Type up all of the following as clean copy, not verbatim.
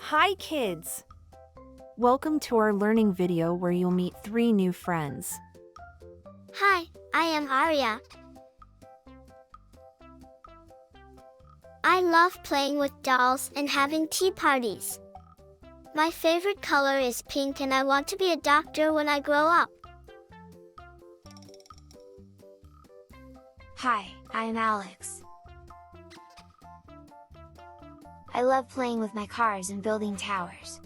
Hi kids! Welcome to our learning video where you'll meet 3 new friends. Hi, I am Arya. I love playing with dolls and having tea parties. My favorite color is pink and I want to be a doctor when I grow up. Hi, I am Alex. I love playing with my cars and building towers.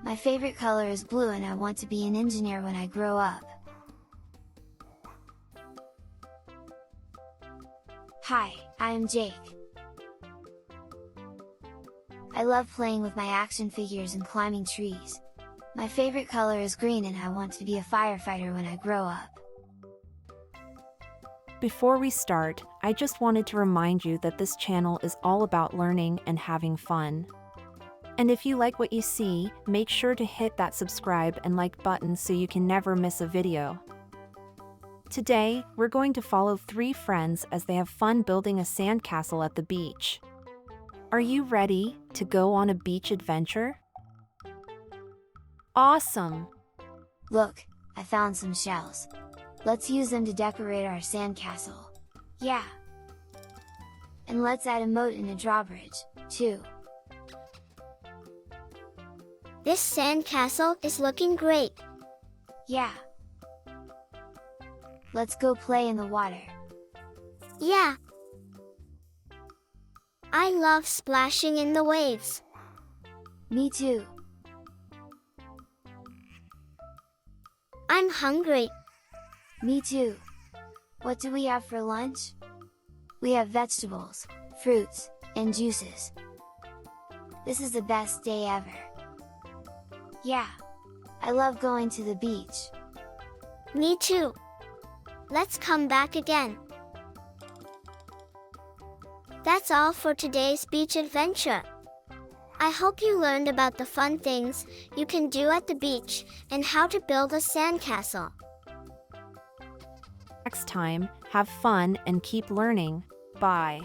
My favorite color is blue and I want to be an engineer when I grow up. Hi, I am Jake. I love playing with my action figures and climbing trees. My favorite color is green and I want to be a firefighter when I grow up. Before we start, I just wanted to remind you that this channel is all about learning and having fun. And if you like what you see, make sure to hit that subscribe and like button so you can never miss a video. Today, we're going to follow 3 friends as they have fun building a sandcastle at the beach. Are you ready to go on a beach adventure? Awesome! Look, I found some shells. Let's use them to decorate our sandcastle. Yeah! And let's add a moat and a drawbridge, too. This sandcastle is looking great. Yeah! Let's go play in the water. Yeah! I love splashing in the waves. Me too! I'm hungry. Me too! What do we have for lunch? We have vegetables, fruits, and juices. This is the best day ever! Yeah! I love going to the beach! Me too! Let's come back again! That's all for today's beach adventure! I hope you learned about the fun things you can do at the beach and how to build a sandcastle. Next time, have fun and keep learning. Bye!